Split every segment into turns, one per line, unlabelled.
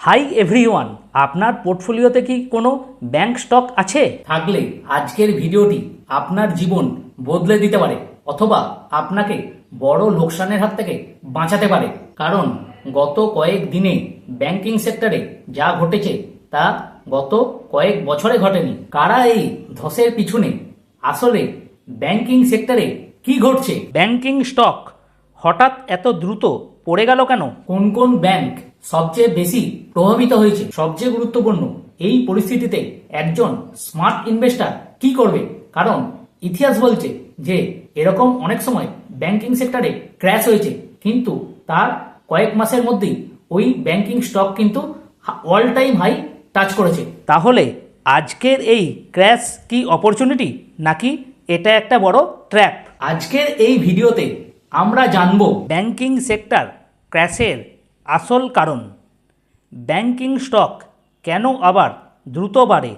Hi everyone, আপনার পোর্টফোলিওতে কি কোনো ব্যাংক স্টক আছে?
থাকলে আজকের ভিডিওটি আপনার জীবন বদলে দিতে পারে অথবা আপনাকে বড় লোকসানের হাত থেকে বাঁচাতে পারে। কারণ গত কয়েক দিনে ব্যাংকিং সেক্টরে যা ঘটেছে তা গত কয়েক বছরে ঘটেনি। কারা এই ধসের পিছনে? আসলে ব্যাংকিং সেক্টরে কি ঘটছে?
ব্যাংকিং স্টক হঠাৎ এত দ্রুত পড়ে গেল কেন?
কোন কোন ব্যাংক সবচেয়ে বেশি প্রভাবিত হয়েছে? সবচেয়ে গুরুত্বপূর্ণ, এই পরিস্থিতিতে একজন স্মার্ট ইনভেস্টর কি করবে? কারণ ইতিহাস বলছে যে এরকম অনেক সময় ব্যাংকিং সেক্টরে ক্র্যাশ হয়েছে, কিন্তু তার কয়েক মাসের মধ্যেই ওই ব্যাংকিং স্টক কিন্তু অল টাইম হাই টাচ করেছে।
তাহলে আজকের এই ক্র্যাশ কি অপরচুনিটি, নাকি এটা একটা বড় ট্র্যাপ?
আজকের এই ভিডিওতে আমরা জানবো
ব্যাংকিং সেক্টর ক্র্যাশের আসল কারণ, ব্যাংকিং স্টক কেন আবার দ্রুত বাড়ে,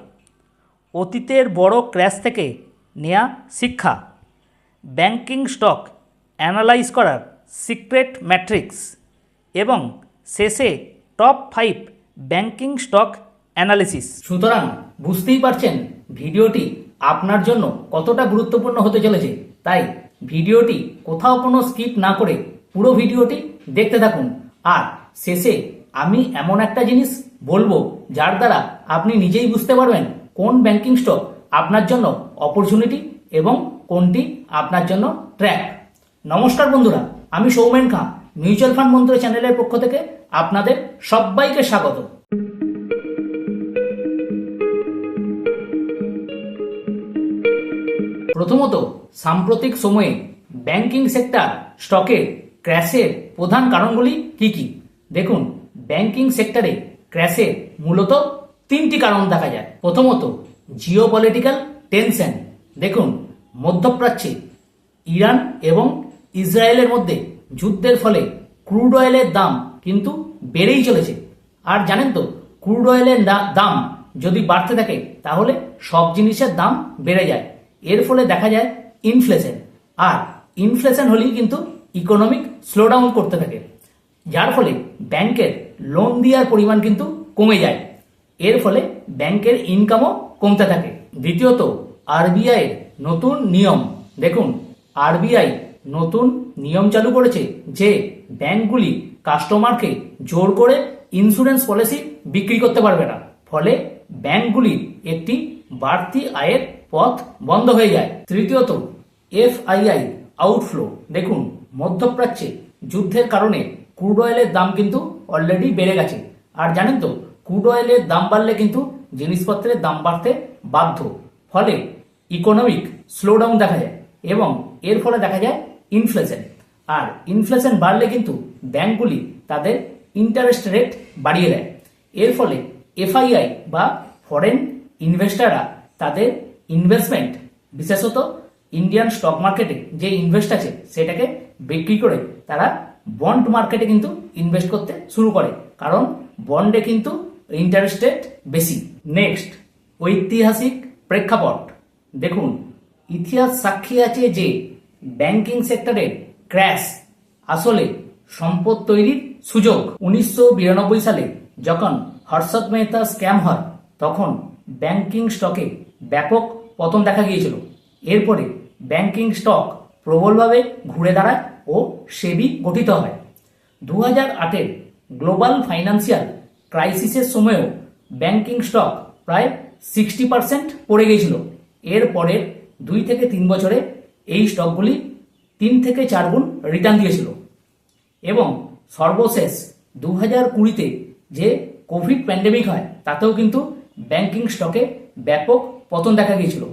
অতীতের বড় ক্র্যাশ থেকে নেয়া শিক্ষা, ব্যাংকিং স্টক অ্যানালাইজ করার সিক্রেট ম্যাট্রিক্স এবং শেষে টপ 5 ব্যাংকিং স্টক অ্যানালিসিস।
সুতরাং বুঝতেই পারছেন ভিডিওটি আপনার জন্য কতটা গুরুত্বপূর্ণ হতে চলেছে। তাই ভিডিওটি কোথাও কোনো স্কিপ না করে পুরো ভিডিওটি দেখতে থাকুন। আর শেষে আমি এমন একটা জিনিস বলবো যার দ্বারা আপনি নিজেই বুঝতে পারবেন কোন ব্যাংকিং স্টক আপনার জন্য অপরচুনিটি এবং কোনটি আপনার জন্য ট্র্যাপ। নমস্কার বন্ধুরা, আমি সৌমেন খাঁ, মিউচুয়াল ফান্ড মন্ত্র চ্যানেলের পক্ষ থেকে আপনাদের সবাইকে স্বাগত। প্রথমত, সাম্প্রতিক সময়ে ব্যাংকিং সেক্টর স্টকের ক্র্যাশের প্রধান কারণগুলি কি কি? দেখুন, ব্যাংকিং সেক্টরে ক্র্যাশের মূলত 3টি কারণ দেখা যায়। প্রথমত, জিওপলিটিক্যাল টেনশন। দেখুন, মধ্যপ্রাচ্যে ইরান এবং ইসরায়েলের মধ্যে যুদ্ধের ফলে ক্রুড অয়েলের দাম কিন্তু বেড়েই চলেছে। আর জানেন তো, ক্রুড অয়েলের দাম যদি বাড়তে থাকে তাহলে সব জিনিসের দাম বেড়ে যায়। এর ফলে দেখা যায় ইনফ্লেশন, আর ইনফ্লেশন হলেই কিন্তু ইকোনমিক স্লোডাউন করতে থাকে, যার ফলে ব্যাংকের লোন দেওয়ার পরিমাণ কিন্তু কমে যায়। এর ফলে ব্যাংকের ইনকামও কমতে থাকে। দ্বিতীয়ত, আরবিআই এর নতুন নিয়ম। দেখুন, আরবিআই নতুন নিয়ম চালু করেছে যে ব্যাংকগুলি কাস্টমারকে জোর করে ইন্স্যুরেন্স পলিসি বিক্রি করতে পারবে না। ফলে ব্যাংকগুলির একটি বাড়তি আয়ের পথ বন্ধ হয়ে যায়। তৃতীয়ত, এফআইআই আউটফ্লো। দেখুন, মধ্যপ্রাচ্যে যুদ্ধের কারণে ক্রুড অয়েলের দাম কিন্তু অলরেডি বেড়ে গেছে। আর জানেন তো, ক্রুড অয়েলের দাম বাড়লে কিন্তু জিনিসপত্রের দাম বাড়তে বাধ্য। ফলে ইকোনমিক স্লোডাউন দেখা যায় এবং এর ফলে দেখা যায় ইনফ্লেশন। আর ইনফ্লেশন বাড়লে কিন্তু ব্যাংকগুলি তাদের ইন্টারেস্ট রেট বাড়িয়ে দেয়। এর ফলে এফআইআই বা ফরেন ইনভেস্টাররা তাদের ইনভেস্টমেন্ট, বিশেষত ইন্ডিয়ান স্টক মার্কেটে যে ইনভেস্ট আছে সেটাকে বিক্রি করে তারা বন্ড মার্কেটে কিন্তু ইনভেস্ট করতে শুরু করে, কারণ বন্ডে কিন্তু ইন্টারেস্ট রেট বেশি। নেক্সট, ঐতিহাসিক প্রেক্ষাপট। দেখুন, ইতিহাস সাক্ষী আছে যে ব্যাংকিং সেক্টরের ক্র্যাশ আসলে সম্পদ তৈরির সুযোগ। 1992 সালে যখন হর্ষদ মেহতা স্ক্যাম হয় তখন ব্যাংকিং স্টকে ব্যাপক পতন দেখা গিয়েছিল। এরপরে ব্যাংকিং স্টক প্রবলভাবে ঘুরে দাঁড়ায় ও সেবি গঠিত হয়। 2008-এর গ্লোবাল ফাইন্যান্সিয়াল ক্রাইসিসের সময়ও ব্যাংকিং স্টক প্রায় 60% পড়ে গিয়েছিল। এর পরের 2 থেকে 3 বছরে এই স্টকগুলি 3 থেকে 4 গুণ রিটার্ন দিয়েছিল। এবং সর্বশেষ 2020-তে যে কোভিড প্যান্ডেমিক হয় তাতেও কিন্তু ব্যাংকিং স্টকে ব্যাপক পতন দেখা গিয়েছিল।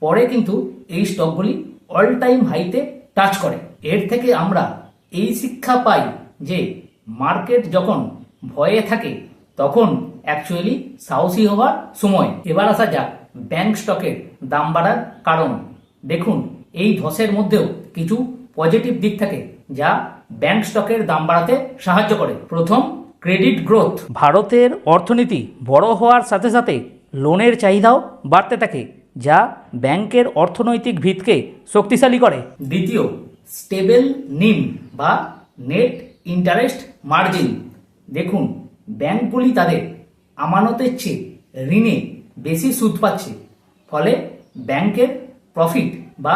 পরে কিন্তু এই স্টকগুলি অল টাইম হাইতে টাচ করে। এর থেকে আমরা এই শিক্ষা পাই যে মার্কেট যখন ভয়ে থাকে তখন অ্যাকচুয়ালি সাহসী হওয়ার সময়। এবার আসা যাক ব্যাংক স্টকের দাম বাড়ার কারণ। দেখুন, এই ধসের মধ্যেও কিছু পজিটিভ দিক থাকে যা ব্যাংক স্টকের দাম বাড়াতে সাহায্য করে। প্রথম, ক্রেডিট গ্রোথ।
ভারতের অর্থনীতি বড় হওয়ার সাথে সাথে লোনের চাহিদাও বাড়তে থাকে, যা ব্যাংকের অর্থনৈতিক ভিতকে শক্তিশালী করে।
দ্বিতীয়, স্টেবল নিম বা নেট ইন্টারেস্ট মার্জিন। দেখুন, ব্যাংকগুলি তাদের আমানতের চেয়ে ঋণে বেশি সুদ পাচ্ছে, ফলে ব্যাংকের প্রফিট বা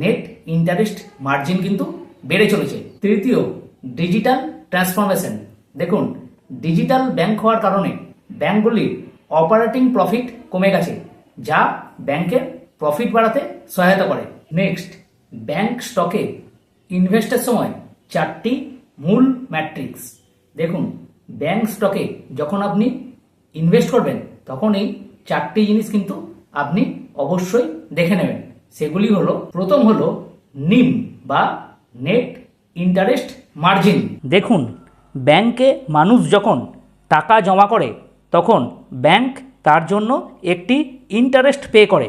নেট ইন্টারেস্ট মার্জিন কিন্তু বেড়ে চলেছে। তৃতীয়, ডিজিটাল ট্রান্সফরমেশন। দেখুন, ডিজিটাল ব্যাংক হওয়ার কারণে ব্যাংকগুলির অপারেটিং প্রফিট কমে গেছে, যা ব্যাংকের প্রফিট বাড়াতে সহায়তা করে। নেক্সট, ব্যাংক স্টকে ইনভেস্টের সময় 4টি মূল ম্যাট্রিক্স। দেখুন, ব্যাংক স্টকে যখন আপনি ইনভেস্ট করবেন তখন এই 4টি জিনিস কিন্তু আপনি অবশ্যই দেখে নেবেন। সেগুলি হলো, প্রথম হলো নিম বা নেট ইন্টারেস্ট মার্জিন।
দেখুন, ব্যাংকে মানুষ যখন টাকা জমা করে তখন ব্যাংক তার জন্য একটি ইন্টারেস্ট পে করে।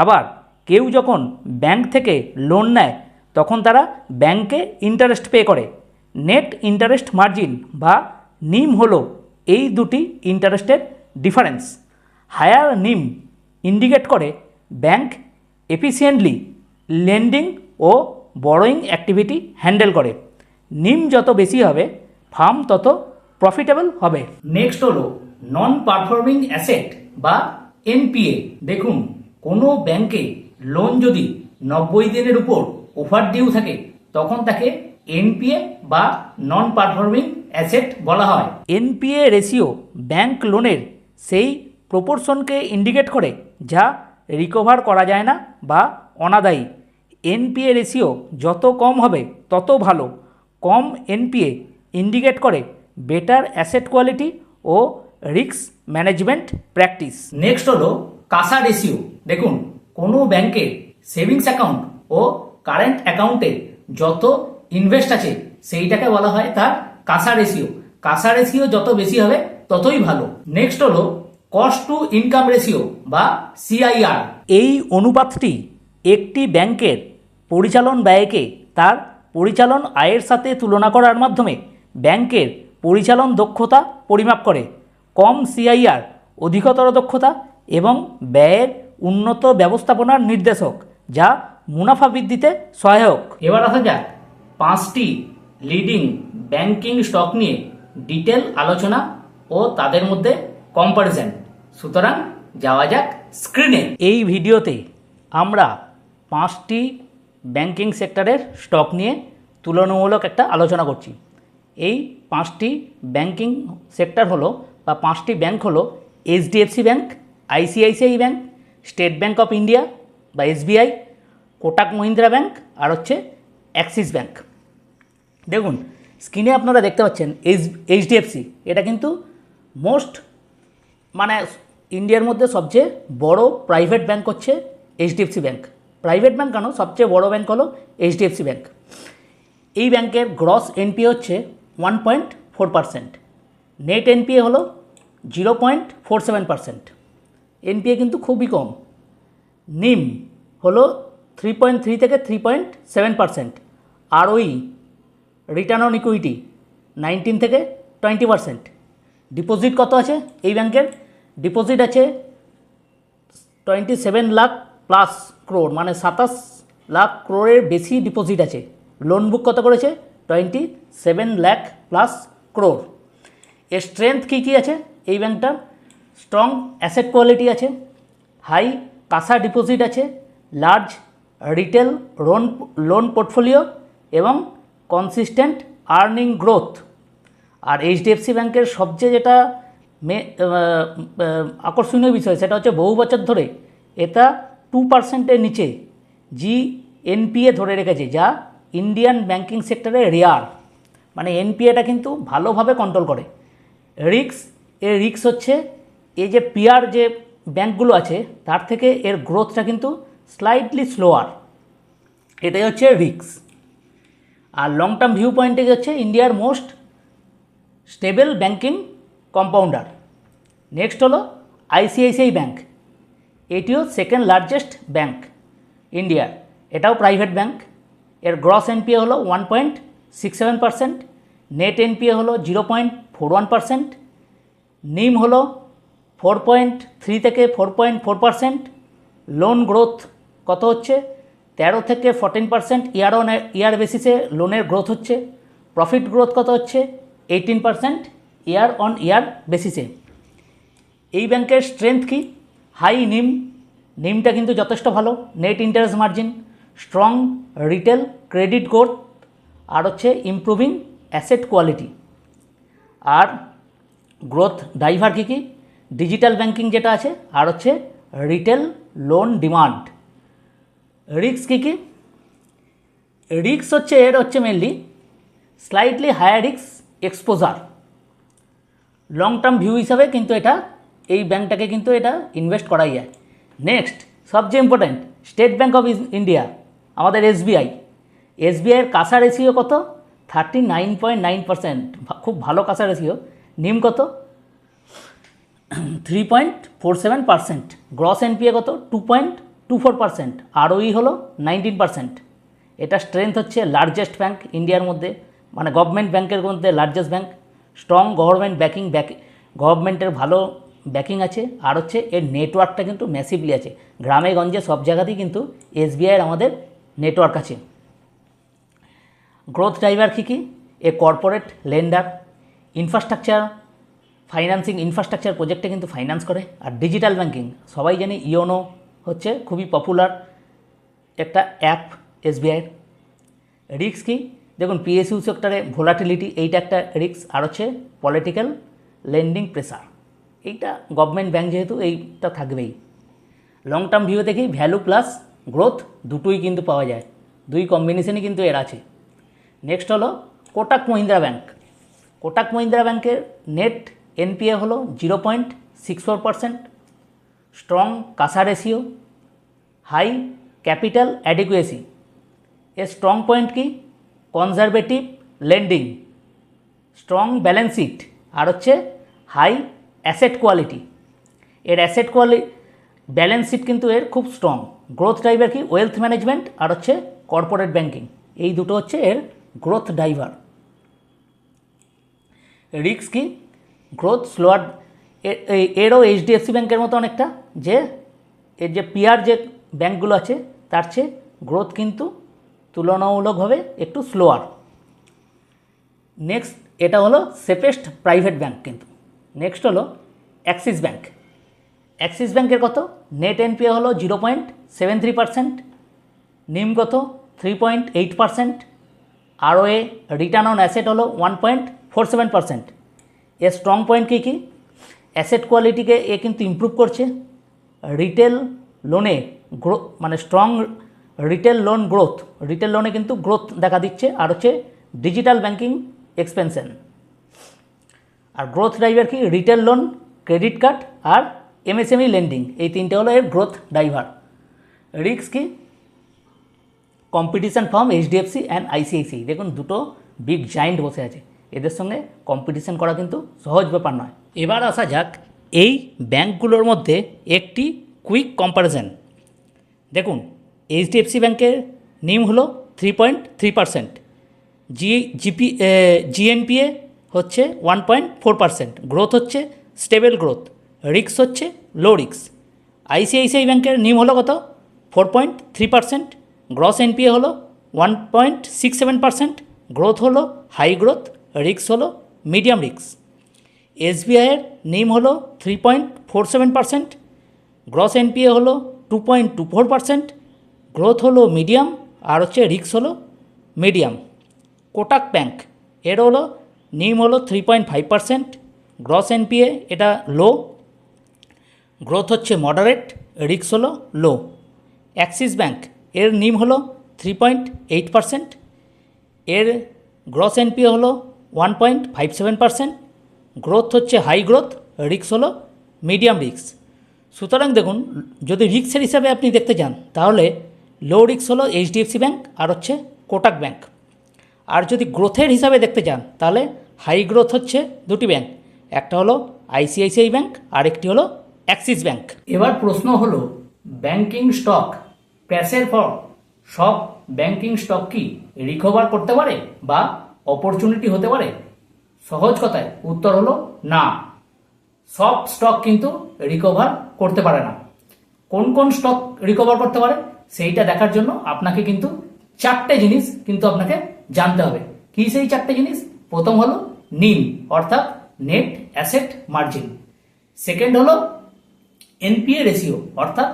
আবার কেউ যখন ব্যাংক থেকে লোন নেয় তখন তারা ব্যাংকে ইন্টারেস্ট পে করে। নেট ইন্টারেস্ট মার্জিন বা নিম হলো এই দুটি ইন্টারেস্টের ডিফারেন্স। হায়ার নিম ইন্ডিকেট করে ব্যাংক এফিসিয়েন্টলি লেন্ডিং ও বড়োয়িং অ্যাক্টিভিটি হ্যান্ডেল করে। নিম যত বেশি হবে ফার্ম তত প্রফিটেবল হবে।
নেক্সট হলো নন পারফর্মিং অ্যাসেট বা এনপিএ। দেখুন, কোনো ব্যাংকে লোন যদি 90 দিনের উপর ওভার ডিউ থাকে তখন তাকে এনপিএ বা নন পারফর্মিং অ্যাসেট বলা হয়।
এনপিএ রেশিও ব্যাংক লোনের সেই প্রপোর্শনকে ইন্ডিকেট করে যা রিকভার করা যায় না বা অনাদায়ী। এনপিএ রেশিও যত কম হবে তত ভালো। কম এনপিএ ইন্ডিকেট করে বেটার অ্যাসেট কোয়ালিটি ও রিস্ক ম্যানেজমেন্ট প্র্যাকটিস।
নেক্সট হলো কাসা রেশিও। দেখুন, কোনো ব্যাংকের সেভিংস অ্যাকাউন্ট ও কারেন্ট অ্যাকাউন্টে যত ইনভেস্ট আছে সেইটাকে বলা হয় তার কাসা রেশিও। কাসা রেশিও যত বেশি হবে ততই ভালো। নেক্সট হলো কস্ট টু ইনকাম রেশিও বা সিআইআর।
এই অনুপাতটি একটি ব্যাংকের পরিচালন ব্যয়কে তার পরিচালন আয়ের সাথে তুলনা করার মাধ্যমে ব্যাংকের পরিচালন দক্ষতা পরিমাপ করে। কম সিআইআর অধিকতর দক্ষতা এবং ব্যয়ের উন্নত ব্যবস্থাপনার নির্দেশক, যা মুনাফা বৃদ্ধিতে সহায়ক।
এবার আসা যাক 5টি লিডিং ব্যাংকিং স্টক নিয়ে ডিটেল আলোচনা ও তাদের মধ্যে কম্পারিজন। সুতরাং যাওয়া যাক স্ক্রিনে।
এই ভিডিওতে আমরা 5টি ব্যাংকিং সেক্টরের স্টক নিয়ে তুলনামূলক একটা আলোচনা করছি। এই 5টি ব্যাংকিং সেক্টর হলো বা 5টি ব্যাংক হলো HDFC bank, ICICI bank, state bank of India বা এসবিআই, কোটাক মহিন্দ্রা ব্যাংক আর হচ্ছে অ্যাক্সিস ব্যাংক। দেখুন, স্ক্রিনে আপনারা দেখতে পাচ্ছেন এইচডিএফসি। এটা কিন্তু মোস্ট ইন্ডিয়ার মধ্যে সবচেয়ে বড় প্রাইভেট ব্যাংক হচ্ছে এইচডিএফসি ব্যাংক। প্রাইভেট ব্যাংক কেন, সবচেয়ে বড় ব্যাংক হলো এইচডিএফসি ব্যাংক। এই ব্যাংকের গ্রস এনপিএ হচ্ছে 1.4%, নেট এনপিএ হলো 0.47%। এনপিএ কিন্তু খুবই কম। নিম হলো 3.3 থেকে 3.7%। আরওই রিটার্ন অন ইকুইটি 19 থেকে 20%। ডিপোজিট কত আছে এই ব্যাংকের? ডিপোজিট আছে 27 লাখ প্লাস ক্রোড়, মানে 27 লাখ ক্রোড়ের বেশি ডিপোজিট আছে। লোন বুক কত করেছে? 27 লাখ প্লাস ক্রোড়। এর স্ট্রেংথ কী কী আছে এই ব্যাংকটার? স্ট্রং অ্যাসেট কোয়ালিটি আছে, হাই কাসা ডিপোজিট আছে, লার্জ রিটেল লোন পোর্টফোলিও এবং কনসিস্টেন্ট আর্নিং গ্রোথ। আর এইচডিএফসি ব্যাংকের সবচেয়ে যেটা আকর্ষণীয় বিষয় সেটা হচ্ছে বহু বছর ধরে এটা 2%-এর নিচে এনপিএ ধরে রেখেছে, যা ইন্ডিয়ান ব্যাংকিং সেক্টরে রেয়ার। মানে এনপিএটা কিন্তু ভালোভাবে কন্ট্রোল করে। রিস্ক হচ্ছে এই যে পিয়ার যে ব্যাংকগুলো আছে তার থেকে এর গ্রোথটা কিন্তু স্লাইটলি স্লোয়ার, এটাই হচ্ছে রিস্ক। আর লং টার্ম ভিউ পয়েন্টে হচ্ছে ইন্ডিয়ার most stable banking compounder. Next হলো আইসিআইসিআই ব্যাংক। এটিও সেকেন্ড লার্জেস্ট ব্যাংক ইন্ডিয়ার, এটাও প্রাইভেট ব্যাংক। এর গ্রস এনপিএ হলো 1.67%, নেট এনপিএ হলো 0.41%, নিম হলো 4.3 থেকে 4.4%। লোন গ্রোথ কত হচ্ছে? 13 থেকে 14% ইয়ার অন ইয়ার বেসিসে লোনের গ্রোথ হচ্ছে। প্রফিট গ্রোথ কত হচ্ছে? 18% ইয়ার অন ইয়ার বেসিসে। এই ব্যাংকের স্ট্রেংথ কি? হাই নিমটা কিন্তু যথেষ্ট ভালো, net interest margin, strong retail credit growth, আর হচ্ছে ইমপ্রুভিং অ্যাসেট কোয়ালিটি। আর গ্রোথ ড্রাইভার কী কী? ডিজিটাল ব্যাংকিং যেটা আছে, আর হচ্ছে রিটেল লোন ডিমান্ড। রিস্ক কী কী? রিস্ক হচ্ছে এর হচ্ছে mainly slightly higher risk exposure. Long term view হিসাবে কিন্তু এটা এই ব্যাংকটাকে কিন্তু এটা ইনভেস্ট করাই যায়। নেক্সট সবচেয়ে important, state bank of India, আমাদের এসবিআইয়ের কাঁসা রেশিও কত? 39.9%, খুব ভালো কাঁসা রেশিও। নিম কত? 3.47%। গ্রস এনপিএ কত? 2.24%। আরওই হলো 19%। এটা স্ট্রেংথ হচ্ছে লার্জেস্ট ব্যাংক ইন্ডিয়ার মধ্যে, মানে গভর্নমেন্ট ব্যাংকের মধ্যে লার্জেস্ট ব্যাংক। স্ট্রং গভর্নমেন্ট গভর্নমেন্টের ভালো ব্যাকিং আছে, আর হচ্ছে এর নেটওয়ার্কটা কিন্তু ম্যাসিভলি আছে। গ্রামে গঞ্জে সব জায়গাতেই কিন্তু এসবিআইয়ের আমাদের নেটওয়ার্ক আছে। গ্রোথ ড্রাইভার কী কী? এ কর্পোরেট লেন্ডার, ইনফ্রাস্ট্রাকচার প্রজেক্টে কিন্তু ফাইন্যান্স করে। আর ডিজিটাল ব্যাংকিং সবাই জানি, ইওনো হচ্ছে খুবই পপুলার একটা অ্যাপ এসবিআইয়ের। রিস্ক কী? দেখুন, পিএসইউ সেক্টরে ভোলাটিলিটি, এইটা একটা রিস্ক। আর হচ্ছে পলিটিক্যাল লেন্ডিং প্রেসার, এইটা গভর্নমেন্ট ব্যাংক যেহেতু এইটা থাকবেই। লং টার্ম ভিউ দেখি ভ্যালু প্লাস গ্রোথ দুটোই কিন্তু পাওয়া যায়, দুই কম্বিনেশনই কিন্তু এর আছে। নেক্সট হলো কোটাক মহিন্দ্রা ব্যাংক। কোটাক মহিন্দ্রা ব্যাংকের নেট এনপিএ হলো 0.64%, strong CASA ratio, high capital adequacy. এর স্ট্রং পয়েন্ট কি? Conservative lending, strong balance sheet, আর হচ্ছে হাই অ্যাসেট কোয়ালিটি। এর ব্যালেন্স শিট কিন্তু এর খুব স্ট্রং। গ্রোথ ড্রাইভার কি? ওয়েলথ ম্যানেজমেন্ট, আর হচ্ছে কর্পোরেট ব্যাংকিং, এই দুটো হচ্ছে এর গ্রোথ ড্রাইভার। রিস্ক কি? Growth slower. এরও এইচডিএফসি ব্যাংকের মতো অনেকটা, যে এর যে পিআর যে ব্যাংকগুলো আছে তার চেয়ে গ্রোথ কিন্তু তুলনামূলকভাবে একটু স্লোয়ার। নেক্সট, এটা হলো সেফেস্ট প্রাইভেট ব্যাংক কিন্তু। নেক্সট হলো অ্যাক্সিস ব্যাংক। অ্যাক্সিস ব্যাংকের কত? নেট এনপিএ হলো 0.73%, নিম কত? 3.8%, আরওএ রিটার্ন অন অ্যাসেট হলো 1.47%। এর স্ট্রং পয়েন্ট কী কী? অ্যাসেট কোয়ালিটিকে এ কিন্তু ইমপ্রুভ করছে, রিটেল লোনে মানে স্ট্রং রিটেল লোনে কিন্তু গ্রোথ দেখা দিচ্ছে, আর হচ্ছে ডিজিটাল ব্যাংকিং এক্সপেনশন। আর গ্রোথ ড্রাইভার কি? রিটেল লোন, ক্রেডিট কার্ড, আর এমএসএমই লেন্ডিং, এই তিনটে হলো এর গ্রোথ ড্রাইভার। রিস্ক কি? Competition from HDFC and ICICI. দেখুন, দুটো বিগ জায়েন্ট বসে আছে, এদের সঙ্গে কম্পিটিশান করা কিন্তু সহজ ব্যাপার নয়। এবার আসা যাক এই ব্যাংকগুলোর মধ্যে একটি কুইক কম্প্যারিজন। দেখুন, এইচডিএফসি ব্যাংকের নিম হলো 3.3%, জিএনপিএ হচ্ছে 1.4%, গ্রোথ হচ্ছে স্টেবল গ্রোথ, রিস্ক হচ্ছে লো রিস্ক। আইসিআইসিআই ব্যাংকের নিম হলো কত? 4.3%, গ্রস এনপিএ হলো 1.67%, গ্রোথ হলো হাই গ্রোথ, রিস্ক হলো মিডিয়াম রিস্ক। এসবিআইয়ের নিম হলো 3.47%, গ্রস এনপিএ হলো 2.24%, গ্রোথ হলো মিডিয়াম, আর হচ্ছে রিস্ক হলো মিডিয়াম। কোটাক ব্যাংক এর হলো নিম হলো 3.5%, গ্রস এনপিএ এটা লো, গ্রোথ হচ্ছে মডারেট, রিস্ক হলো লো। অ্যাক্সিস ব্যাংক এর নিম হলো 3.8%, এর গ্রস এনপিএ হলো 1.57%, গ্রোথ হচ্ছে হাই গ্রোথ, রিস্ক হলো মিডিয়াম রিস্ক। সুতরাং দেখুন, যদি রিস্কের হিসাবে আপনি দেখতে চান তাহলে লো রিস্ক হলো এইচডিএফসি ব্যাংক আর হচ্ছে কোটাক ব্যাংক। আর যদি গ্রোথের হিসাবে দেখতে চান তাহলে হাই গ্রোথ হচ্ছে দুটি ব্যাংক, একটা হলো আইসিআইসিআই ব্যাংক আর একটি হলো অ্যাক্সিস ব্যাংক।
এবার প্রশ্ন হলো, ব্যাংকিং স্টক ক্র্যাশের পর সব ব্যাংকিং স্টক কি রিকভার করতে পারে বা অপরচুনিটি হতে পারে? সহজ কথায় উত্তর হলো না, সব স্টক কিন্তু রিকভার করতে পারে না। কোন কোন স্টক রিকভার করতে পারে সেইটা দেখার জন্য আপনাকে কিন্তু চারটে জিনিস কিন্তু আপনাকে জানতে হবে। কি সেই চারটে জিনিস? প্রথম হলো নিম, অর্থাৎ নেট অ্যাসেট মার্জিন। সেকেন্ড হলো এনপিএ রেশিও অর্থাৎ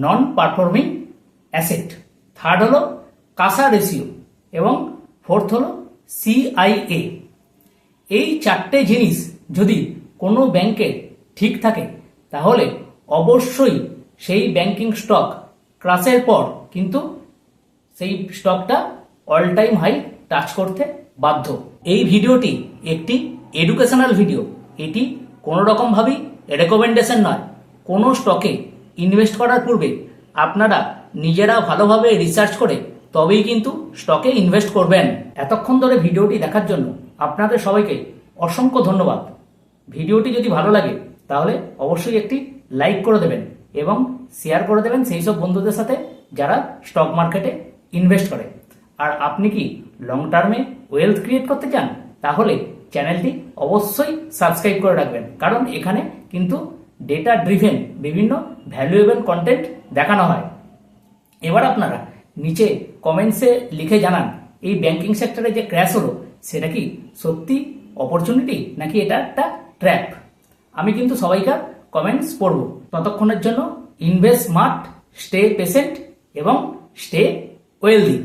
নন পারফর্মিং অ্যাসেট। থার্ড হলো কাসা রেশিও এবং ফোর্থ হলো সিআইএ। এই চারটে জিনিস যদি কোনো ব্যাংকে ঠিক থাকে তাহলে অবশ্যই সেই ব্যাংকিং স্টক ক্রাশের পর কিন্তু সেই স্টকটা অল টাইম হাই টাচ করতে বাধ্য। এই ভিডিওটি একটি এডুকেশনাল ভিডিও, এটি কোনো রকমভাবেই রেকমেন্ডেশন নয়। কোনো স্টকে ইনভেস্ট করার পূর্বে আপনারা নিজেরা ভালোভাবে রিসার্চ করে তবেই কিন্তু স্টকে ইনভেস্ট করবেন। এতক্ষণ ধরে ভিডিওটি দেখার জন্য আপনাদের সবাইকে অসংখ্য ধন্যবাদ। ভিডিওটি যদি ভালো লাগে তাহলে অবশ্যই একটি লাইক করে দেবেন এবং শেয়ার করে দেবেন সেই সব বন্ধুদের সাথে যারা স্টক মার্কেটে ইনভেস্ট করে। আর আপনি কি লং টার্মে ওয়েলথ ক্রিয়েট করতে চান তাহলে চ্যানেলটি অবশ্যই সাবস্ক্রাইব করে রাখবেন, কারণ এখানে কিন্তু ডেটা ড্রিভেন বিভিন্ন ভ্যালুয়েবল কন্টেন্ট দেখানো হয়। এবার আপনারা নিচে কমেন্টসে লিখে জানান এই ব্যাংকিং সেক্টরে যে ক্র্যাশ হলো সেটা কি সত্যি অপরচুনিটি নাকি এটা একটা ট্র্যাপ। আমি কিন্তু সবাইকার কমেন্টস পড়ব। ততক্ষণের জন্য ইনভেস্ট স্মার্ট, স্টে পেশেন্ট এবং স্টে ওয়েলদি।